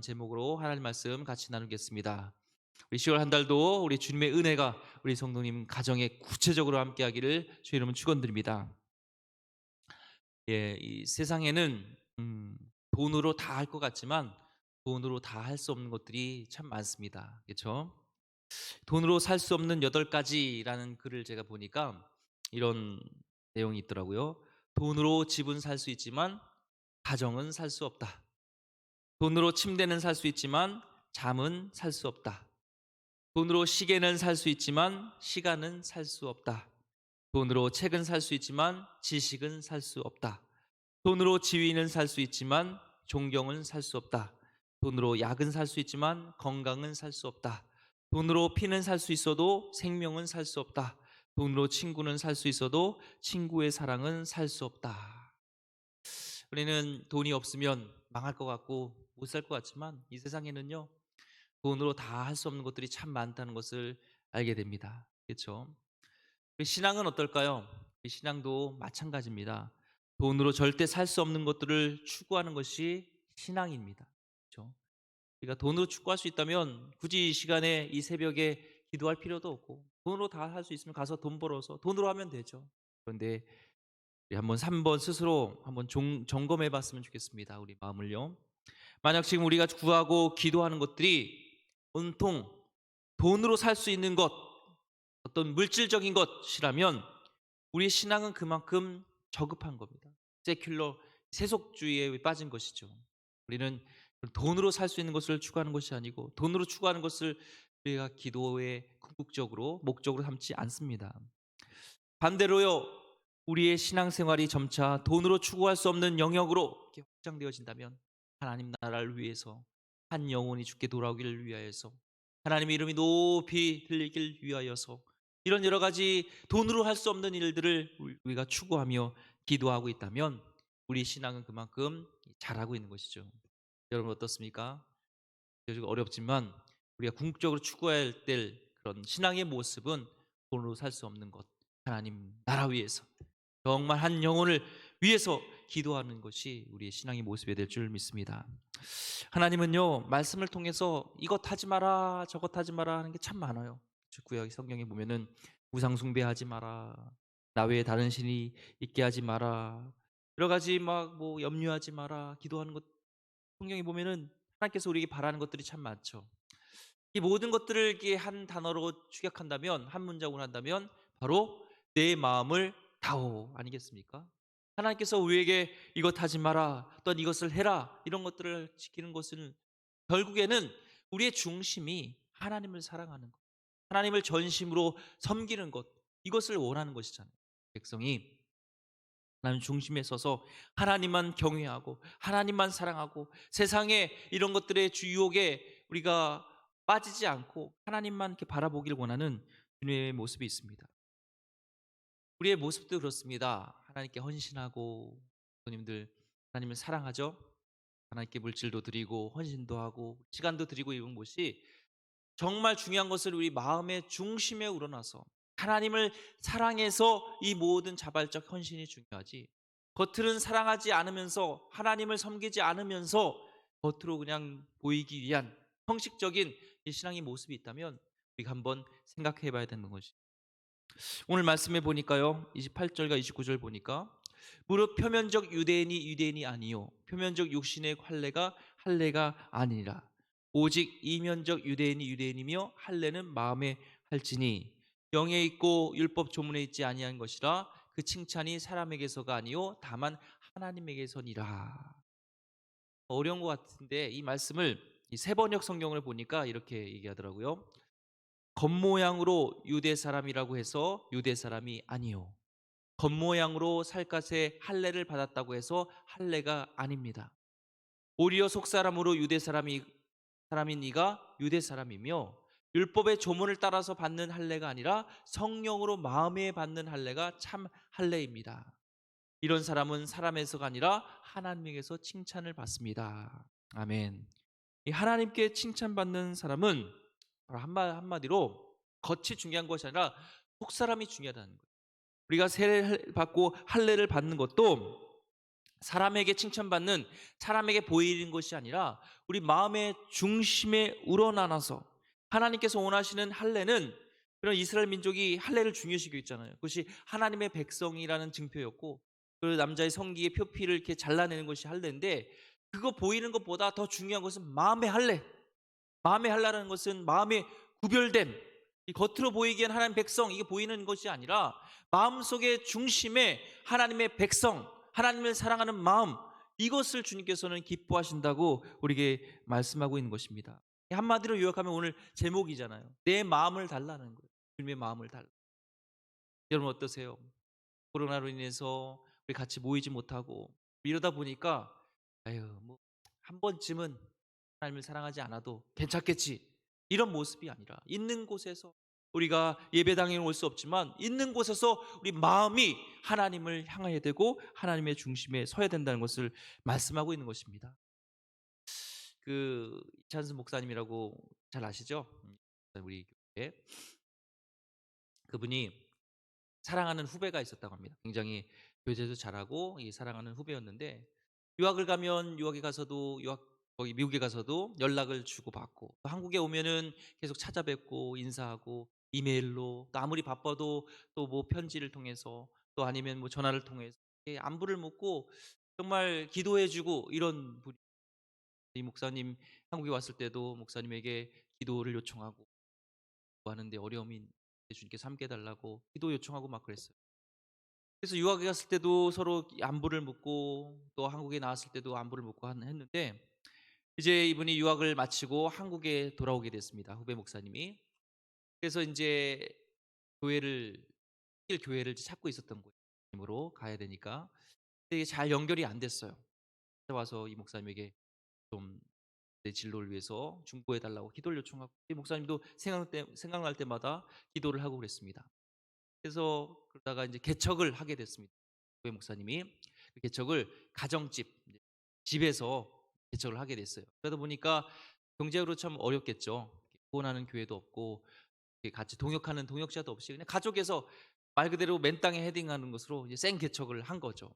라는 제목으로 하나님 말씀 같이 나누겠습니다. 우리 10월 한 달도 우리 주님의 은혜가 우리 성도님 가정에 구체적으로 함께하기를 주의 이름으로 축원드립니다. 이 세상에는 돈으로 다 할 것 같지만 돈으로 다 할 수 없는 것들이 참 많습니다. 그렇죠? 돈으로 살 수 없는 8가지라는 글을 제가 보니까 이런 내용이 있더라고요. 돈으로 집은 살 수 있지만 가정은 살 수 없다. 돈으로 침대는 살 수 있지만 잠은 살 수 없다. 돈으로 시계는 살 수 있지만 시간은 살 수 없다. 돈으로 책은 살 수 있지만 지식은 살 수 없다. 돈으로 지위는 살 수 있지만 존경은 살 수 없다. 돈으로 약은 살 수 있지만 건강은 살 수 없다. 돈으로 피는 살 수 있어도 생명은 살 수 없다. 돈으로 친구는 살 수 있어도 친구의 사랑은 살 수 없다. 우리는 돈이 없으면 망할 것 같고 못 살 것 같지만 이 세상에는요, 돈으로 다 할 수 없는 것들이 참 많다는 것을 알게 됩니다. 그렇죠? 신앙은 어떨까요? 신앙도 마찬가지입니다. 돈으로 절대 살 수 없는 것들을 추구하는 것이 신앙입니다. 그렇죠? 우리가 돈으로 추구할 수 있다면 굳이 이 시간에 이 새벽에 기도할 필요도 없고 돈으로 다 할 수 있으면 가서 돈 벌어서 돈으로 하면 되죠. 그런데 우리 한번 스스로 한번 점검해 봤으면 좋겠습니다. 우리 마음을요. 만약 지금 우리가 구하고 기도하는 것들이 온통 돈으로 살 수 있는 것, 어떤 물질적인 것이라면 우리의 신앙은 그만큼 저급한 겁니다. 세큘러, 세속주의에 빠진 것이죠. 우리는 돈으로 살 수 있는 것을 추구하는 것이 아니고 돈으로 추구하는 것을 우리가 기도의 궁극적으로 목적으로 삼지 않습니다. 반대로요, 우리의 신앙생활이 점차 돈으로 추구할 수 없는 영역으로 이렇게 확장되어진다면 하나님 나라를 위해서, 한 영혼이 주께 돌아오기를 위하여서, 하나님의 이름이 높이 들리길 위하여서, 이런 여러 가지 돈으로 할 수 없는 일들을 우리가 추구하며 기도하고 있다면 우리 신앙은 그만큼 잘하고 있는 것이죠. 여러분 어떻습니까? 좀 어렵지만 우리가 궁극적으로 추구해야 될 그런 신앙의 모습은 돈으로 살 수 없는 것, 하나님 나라 위해서, 정말 한 영혼을 위해서 기도하는 것이 우리의 신앙의 모습이 될 줄 믿습니다. 하나님은요, 말씀을 통해서 이것 하지 마라 저것 하지 마라 하는 게 참 많아요. 구약 성경에 보면은 우상 숭배하지 마라, 나 외에 다른 신이 있게 하지 마라, 여러 가지 막 뭐 염려하지 마라, 기도하는 것, 성경에 보면은 하나님께서 우리에게 바라는 것들이 참 많죠. 이 모든 것들을 이렇게 한 단어로 축약한다면, 한 문장으로 한다면 바로 내 마음을 다오 아니겠습니까? 하나님께서 우리에게 이것 하지 마라, 또는 이것을 해라, 이런 것들을 지키는 것은 결국에는 우리의 중심이 하나님을 사랑하는 것, 하나님을 전심으로 섬기는 것, 이것을 원하는 것이잖아요. 백성이 하나님 중심에 서서 하나님만 경외하고 하나님만 사랑하고 세상에 이런 것들의 유혹에 우리가 빠지지 않고 하나님만 이렇게 바라보길 원하는 주님의 모습이 있습니다. 우리의 모습도 그렇습니다. 하나님께 헌신하고, 부모님들 하나님을 사랑하죠. 하나님께 물질도 드리고 헌신도 하고 시간도 드리고, 이런 것이 정말 중요한 것을 우리 마음의 중심에 우러나서 하나님을 사랑해서 이 모든 자발적 헌신이 중요하지, 겉으로는 사랑하지 않으면서 하나님을 섬기지 않으면서 겉으로 그냥 보이기 위한 형식적인 이 신앙의 모습이 있다면 우리가 한번 생각해 봐야 되는 것이, 오늘 말씀해 보니까요, 28절과 29절 보니까 무릇 표면적 유대인이 유대인이 아니요 표면적 육신의 할례가 할례가 아니라 오직 이면적 유대인이 유대인이며 할례는 마음에 할지니 영에 있고 율법 조문에 있지 아니한 것이라 그 칭찬이 사람에게서가 아니요 다만 하나님에게서니라. 어려운 것 같은데 이 말씀을 이 세번역 성경을 보니까 이렇게 얘기하더라고요. 겉모양으로 유대 사람이라고 해서 유대 사람이 아니요, 겉모양으로 살갗에 할례를 받았다고 해서 할례가 아닙니다. 오히려 속사람으로 유대 사람인 이가 유대 사람이며 율법의 조문을 따라서 받는 할례가 아니라 성령으로 마음에 받는 할례가 참 할례입니다. 이런 사람은 사람에서가 아니라 하나님에게서 칭찬을 받습니다. 아멘. 이 하나님께 칭찬받는 사람은 한마디로 겉이 중요한 것이 아니라 속사람이 중요하다는 거예요. 우리가 세례를 받고 할례를 받는 것도 사람에게 칭찬받는, 사람에게 보이는 것이 아니라 우리 마음의 중심에 우러나나서 하나님께서 원하시는 할례는, 그런 이스라엘 민족이 할례를 중요시 여겼잖아요. 그것이 하나님의 백성이라는 증표였고, 그 남자의 성기의 표피를 이렇게 잘라내는 것이 할례인데, 그거 보이는 것보다 더 중요한 것은 마음의 할례. 마음의 할례라는 것은 마음의 구별됨, 이 겉으로 보이기엔 하나님 백성 이게 보이는 것이 아니라 마음속의 중심에 하나님의 백성, 하나님을 사랑하는 마음, 이것을 주님께서는 기뻐하신다고 우리에게 말씀하고 있는 것입니다. 한마디로 요약하면 오늘 제목이잖아요. 내 마음을 달라는 거예요. 주님의 마음을 달라. 여러분 어떠세요? 코로나로 인해서 우리 같이 모이지 못하고 이러다 보니까 아유 뭐 한 번쯤은 하나님을 사랑하지 않아도 괜찮겠지, 이런 모습이 아니라 있는 곳에서, 우리가 예배당에 올 수 없지만 있는 곳에서 우리 마음이 하나님을 향해야 되고 하나님의 중심에 서야 된다는 것을 말씀하고 있는 것입니다. 그 이찬수 목사님이라고 잘 아시죠? 우리 교회 그분이 사랑하는 후배가 있었다고 합니다. 굉장히 교제도 잘하고 이 사랑하는 후배였는데, 유학을 가면 유학에 가서도 유학 거기 미국에 가서도 연락을 주고받고, 또 한국에 오면은 계속 찾아뵙고 인사하고 이메일로, 또 아무리 바빠도 또 뭐 편지를 통해서, 또 아니면 뭐 전화를 통해서 이렇게 안부를 묻고 정말 기도해 주고, 이런 분이, 이 목사님 한국에 왔을 때도 목사님에게 기도를 요청하고 하는데 어려움이 주님께서 함께 해 달라고 기도 요청하고 막 그랬어요. 그래서 유학에 갔을 때도 서로 안부를 묻고, 또 한국에 나왔을 때도 안부를 묻고 했는데, 이제 이분이 유학을 마치고 한국에 돌아오게 됐습니다. 후배 목사님이. 그래서 인제 교회를 교회를 찾고 있었던 거예요. 으로 가야 되니까. 근데 이게 잘 연결이 안 됐어요. 와서 이 목사님에게 좀 내 진로를 위해서 중보해 달라고 기도를 요청하고, 이 목사님도 생각날 때마다 기도를 하고 그랬습니다. 그래서 그러다가 이제 개척을 하게 됐습니다. 교회 목사님이 그 개척을 가정집, 집에서 개척을 하게 됐어요. 그러다 보니까 경제적으로 참 어렵겠죠. 후원하는 교회도 없고 같이 동역하는 동역자도 없이 그냥 가족에서 말 그대로 맨 땅에 헤딩하는 것으로 이제 생 개척을 한 거죠.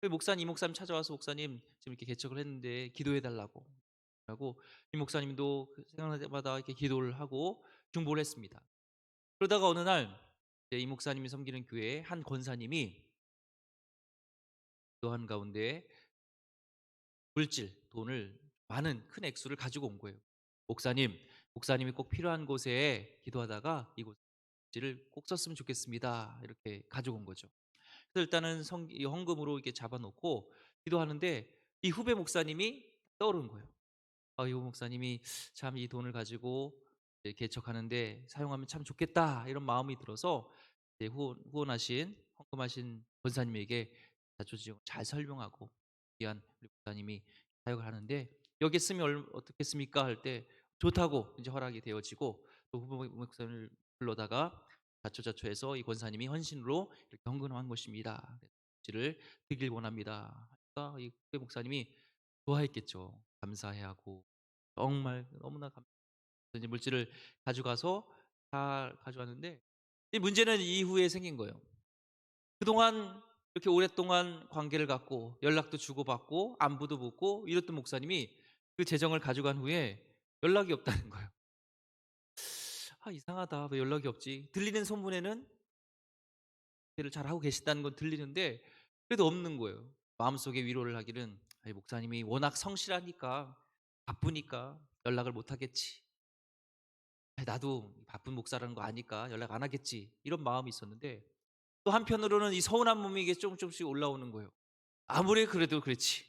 그 목사님, 이 목사님 찾아와서 목사님 지금 이렇게 개척을 했는데 기도해 달라고 하고, 이 목사님도 생각날 때마다 이렇게 기도를 하고 중보를 했습니다. 그러다가 어느 날 이제 이 목사님이 섬기는 교회에 한 권사님이 기도한 가운데 물질, 돈을 많은 큰 액수를 가지고 온 거예요. 목사님, 목사님이 꼭 필요한 곳에 기도하다가 이곳 물질을 꼭 썼으면 좋겠습니다. 이렇게 가지고 온 거죠. 그래서 일단은 이 헌금으로 이렇게 잡아놓고 기도하는데, 이 후배 목사님이 떠오른 거예요. 아, 이 목사님이 참 이 돈을 가지고 이제 개척하는데 사용하면 참 좋겠다, 이런 마음이 들어서 이제 후원하신 헌금하신 권사님에게 자초지종 잘 설명하고 귀한 우리 목사님이 사역을 하는데 여기에 쓰면 어떻겠습니까? 할 때 좋다고 이제 허락이 되어지고, 또 후보 목사님을 불러다가 자초자초해서 이 권사님이 헌신으로 이렇게 헌금한 것입니다. 를 드리길 원합니다. 하니까 이 후배 목사님이 좋아했겠죠. 감사해하고 정말 너무나 이제 물질을 가져가서 다 가져왔는데, 이 문제는 이후에 생긴 거예요. 그동안 이렇게 오랫동안 관계를 갖고 연락도 주고받고 안부도 묻고 이랬던 목사님이 그 재정을 가져간 후에 연락이 없다는 거예요. 아, 이상하다. 왜 연락이 없지? 들리는 소문에는 일을 잘하고 계시다는 건 들리는데 그래도 없는 거예요. 마음속에 위로를 하기는 목사님이 워낙 성실하니까 바쁘니까 연락을 못 하겠지. 나도 바쁜 목사라는 거 아니까 연락 안 하겠지. 이런 마음이 있었는데, 또 한편으로는 이 서운한 몸이 이게 조금씩 올라오는 거예요. 아무리 그래도 그렇지.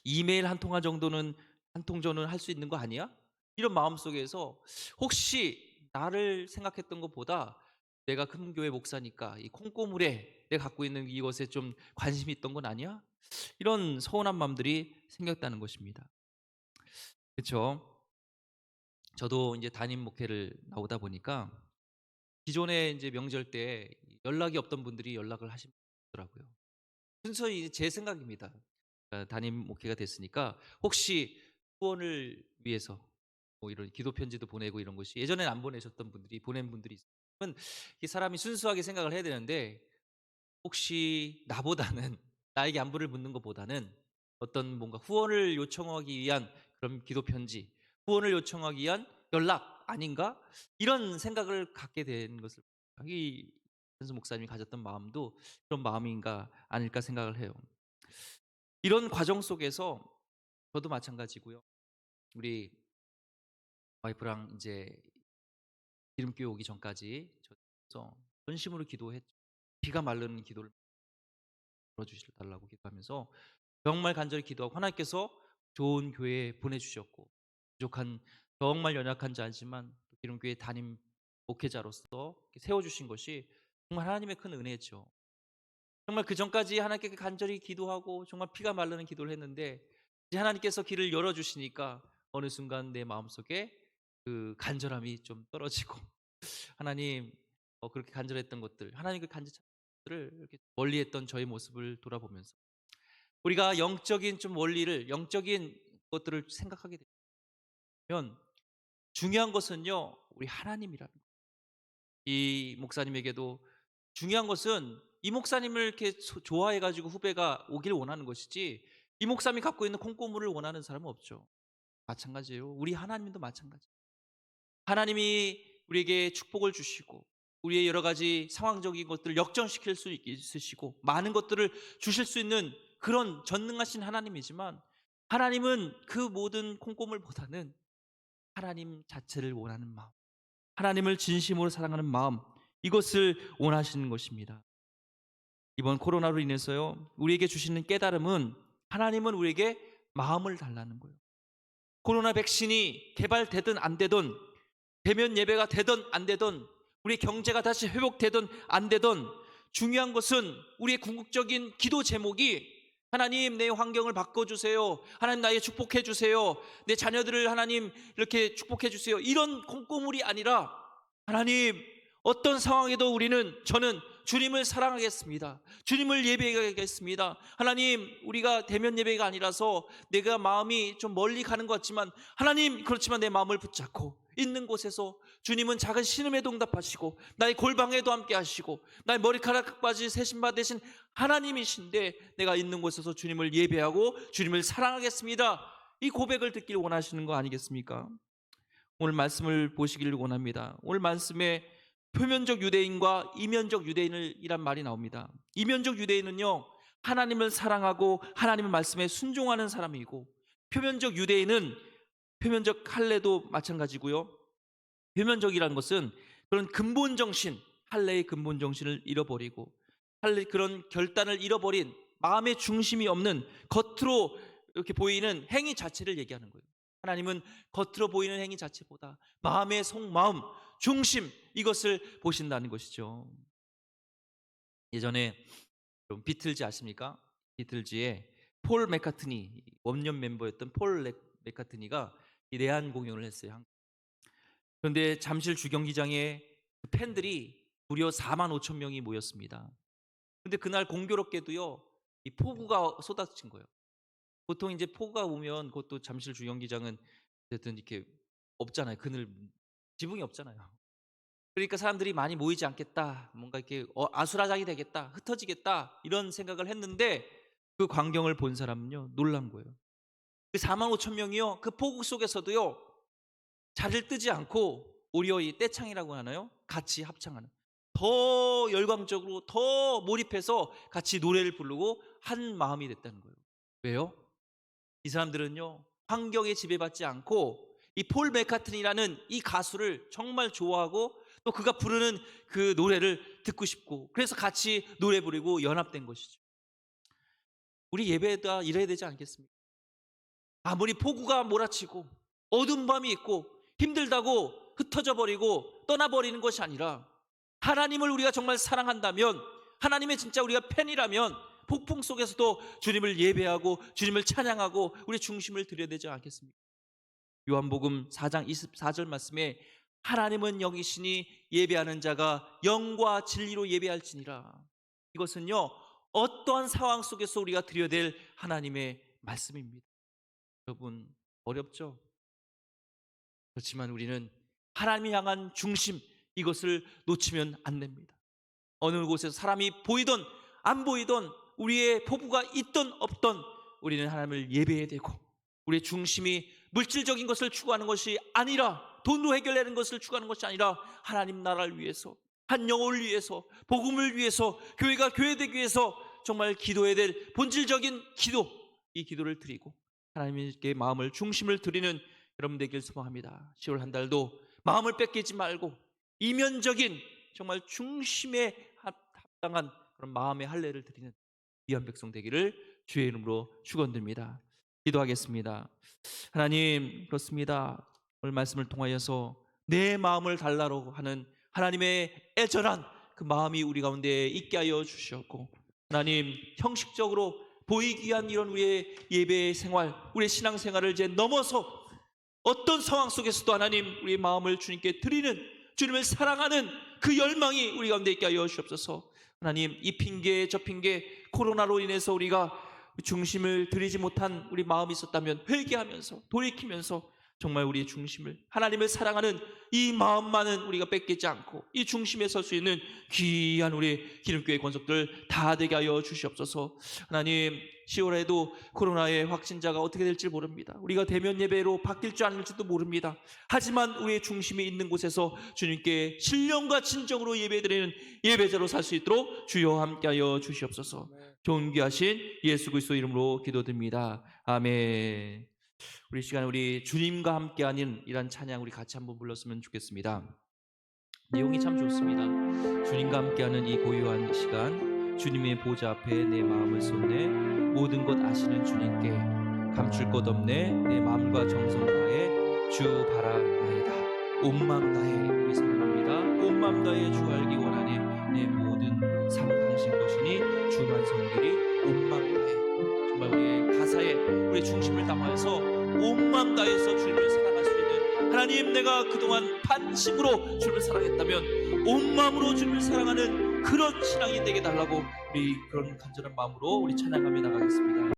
이메일 한 통화 정도는, 한 통 정도는 할 수 있는 거 아니야? 이런 마음속에서 혹시 나를 생각했던 것보다 내가 큰 교회 목사니까 이 콩고물에 내가 갖고 있는 이것에 좀 관심이 있던 건 아니야? 이런 서운한 마음들이 생겼다는 것입니다. 그렇죠? 저도 이제 담임 목회를 나오다 보니까 기존에 이제 명절 때 연락이 없던 분들이 연락을 하시더라고요. 순수히 제 생각입니다. 담임 목회가 됐으니까 혹시 후원을 위해서 뭐 이런 기도 편지도 보내고 이런 것이 예전엔 안 보내셨던 분들이 보낸 분들이 있으면 이 사람이 순수하게 생각을 해야 되는데, 혹시 나보다는 나에게 안부를 묻는 것보다는 어떤 뭔가 후원을 요청하기 위한 그런 기도 편지, 후원을 요청하기 위한 연락 아닌가? 이런 생각을 갖게 된 것을 이 현수 목사님이 가졌던 마음도 그런 마음인가 아닐까 생각을 해요. 이런 과정 속에서 저도 마찬가지고요. 우리 와이프랑 이제 기름교회 오기 전까지 저 전심으로 기도했죠. 비가 마르는 기도를 들어주실 달라고 기도하면서 정말 간절히 기도하고 하나님께서 좋은 교회에 보내주셨고 부족한 정말 연약한 자지만 기름교회 담임 목회자로서 세워주신 것이 정말 하나님의 큰 은혜죠. 정말 그 전까지 하나님께 간절히 기도하고 정말 피가 마르는 기도를 했는데 이제 하나님께서 길을 열어주시니까 어느 순간 내 마음속에 그 간절함이 좀 떨어지고 하나님 그렇게 간절했던 것들 하나님 그 간절한 것들을 이렇게 멀리했던 저의 모습을 돌아보면서 우리가 영적인 좀 원리를 영적인 것들을 생각하게 되면 중요한 것은요 우리 하나님이라는 거예요. 이 목사님에게도 중요한 것은 이 목사님을 이렇게 좋아해가지고 후배가 오길 원하는 것이지 이 목사님이 갖고 있는 콩고물을 원하는 사람은 없죠. 마찬가지예요. 우리 하나님도 마찬가지. 하나님이 우리에게 축복을 주시고 우리의 여러 가지 상황적인 것들을 역전시킬 수 있으시고 많은 것들을 주실 수 있는 그런 전능하신 하나님이지만 하나님은 그 모든 콩고물보다는 하나님 자체를 원하는 마음, 하나님을 진심으로 사랑하는 마음, 이것을 원하시는 것입니다. 이번 코로나로 인해서요 우리에게 주시는 깨달음은 하나님은 우리에게 마음을 달라는 거예요. 코로나 백신이 개발되든 안 되든 대면 예배가 되든 안 되든 우리 경제가 다시 회복되든 안 되든 중요한 것은 우리의 궁극적인 기도 제목이 하나님 내 환경을 바꿔주세요. 하나님 나에게 축복해 주세요. 내 자녀들을 하나님 이렇게 축복해 주세요. 이런 콩고물이 아니라 하나님 어떤 상황에도 저는 주님을 사랑하겠습니다. 주님을 예배하겠습니다. 하나님 우리가 대면 예배가 아니라서 내가 마음이 좀 멀리 가는 것 같지만 하나님 그렇지만 내 마음을 붙잡고 있는 곳에서 주님은 작은 신음에도 응답하시고 나의 골방에도 함께 하시고 나의 머리카락까지 세심바 되신 하나님이신데 내가 있는 곳에서 주님을 예배하고 주님을 사랑하겠습니다. 이 고백을 듣길 원하시는 거 아니겠습니까? 오늘 말씀을 보시기를 원합니다. 오늘 말씀에 표면적 유대인과 이면적 유대인이란 말이 나옵니다. 이면적 유대인은요 하나님을 사랑하고 하나님의 말씀에 순종하는 사람이고 표면적 유대인은 표면적 할례도 마찬가지고요. 표면적이라는 것은 그런 근본 정신, 할례의 근본 정신을 잃어버리고 할례 그런 결단을 잃어버린 마음의 중심이 없는 겉으로 이렇게 보이는 행위 자체를 얘기하는 거예요. 하나님은 겉으로 보이는 행위 자체보다 마음의 속마음, 중심 이것을 보신다는 것이죠. 예전에 좀 비틀즈 아십니까? 비틀즈의 폴 맥카트니 원년 멤버였던 폴 맥카트니가 이 내한 공연을 했어요. 그런데 잠실 주경기장에 팬들이 무려 4만 5천 명이 모였습니다. 근데 그날 공교롭게도요 이 폭우가 쏟아진 거예요. 보통 이제 폭우가 오면 그것도 잠실 주경기장은 어쨌든 이렇게 없잖아요. 그늘 지붕이 없잖아요. 그러니까 사람들이 많이 모이지 않겠다. 뭔가 이렇게 아수라장이 되겠다. 흩어지겠다. 이런 생각을 했는데 그 광경을 본 사람은요 놀란 거예요. 그 4만 5천 명이요 그 폭우 속에서도요 자리를 뜨지 않고 오히려 이 떼창이라고 하나요? 같이 합창하는 더 열광적으로 더 몰입해서 같이 노래를 부르고 한 마음이 됐다는 거예요. 왜요? 이 사람들은요 환경에 지배받지 않고 이 폴 맥카트니라는 이 가수를 정말 좋아하고 또 그가 부르는 그 노래를 듣고 싶고 그래서 같이 노래 부르고 연합된 것이죠. 우리 예배가 이래야 되지 않겠습니까? 아무리 폭우가 몰아치고 어두운 밤이 있고 힘들다고 흩어져 버리고 떠나버리는 것이 아니라 하나님을 우리가 정말 사랑한다면 하나님의 진짜 우리가 팬이라면 폭풍 속에서도 주님을 예배하고 주님을 찬양하고 우리 중심을 드려야 되지 않겠습니까? 요한복음 4장 24절 말씀에 하나님은 영이시니 예배하는 자가 영과 진리로 예배할지니라. 이것은요 어떠한 상황 속에서 우리가 드려야 될 하나님의 말씀입니다. 여러분 어렵죠? 그렇지만 우리는 하나님을 향한 중심 이것을 놓치면 안 됩니다. 어느 곳에서 사람이 보이던 안 보이던 우리의 포부가 있던 없던 우리는 하나님을 예배해야 되고, 우리의 중심이 물질적인 것을 추구하는 것이 아니라, 돈으로 해결되는 것을 추구하는 것이 아니라 하나님 나라를 위해서, 한 영혼을 위해서, 복음을 위해서, 교회가 교회되기 위해서 정말 기도해야 될 본질적인 기도, 이 기도를 드리고 하나님께 마음을 중심을 드리는 여러분 되길 소망합니다. 10월 한 달도 마음을 뺏기지 말고 이면적인 정말 중심에 합당한 그런 마음의 할례를 드리는 귀한 백성 되기를 주의 이름으로 축원드립니다. 기도하겠습니다. 하나님, 그렇습니다. 오늘 말씀을 통하여서 내 마음을 달라고 하는 하나님의 애절한 그 마음이 우리 가운데 있게 하여 주시었고, 하나님, 형식적으로 보이기 위한 이런 우리의 예배 생활, 우리의 신앙 생활을 이제 넘어서 어떤 상황 속에서도 하나님, 우리의 마음을 주님께 드리는, 주님을 사랑하는 그 열망이 우리 가운데 있게 하여 주옵소서. 하나님, 이 핑계 저 핑계, 코로나로 인해서 우리가 중심을 드리지 못한 우리 마음이 있었다면 회개하면서 돌이키면서 정말 우리의 중심을, 하나님을 사랑하는 이 마음만은 우리가 뺏기지 않고 이 중심에 설 수 있는 귀한 우리 기름교회 권속들 다 되게 하여 주시옵소서. 하나님, 10월에도 코로나의 확진자가 어떻게 될지 모릅니다. 우리가 대면 예배로 바뀔 줄 아닐지도 모릅니다. 하지만 우리의 중심이 있는 곳에서 주님께 신령과 진정으로 예배드리는 예배자로 살 수 있도록 주여 함께 하여 주시옵소서. 존귀하신 예수 그리스도 이름으로 기도드립니다. 아멘. 우리 시간 우리 주님과 함께하는 이런 찬양 우리 같이 한번 불렀으면 좋겠습니다. 내용이 참 좋습니다. 주님과 함께하는 이 고요한 시간, 주님의 보좌 앞에 내 마음을 쏟네 모든 것 아시는 주님께 감출 것 없네 내 마음과 정성 다해 주 바라나이다. 온 마음 다해 우리 사랑합니다. 온 마음 다해 주 알기 원하네 내 모든 삶 당신 것이니 주만 섬기리 온 마음 다해. 정말 우리의 가사에 우리의 중심을 담아서 온 마음 다해서 주님을 사랑할 수 있는, 하나님, 내가 그동안 반심으로 주님을 사랑했다면 온 마음으로 주님을 사랑하는 그런 신앙이 되게 달라고 우리 그런 간절한 마음으로 우리 찬양하며 나가겠습니다.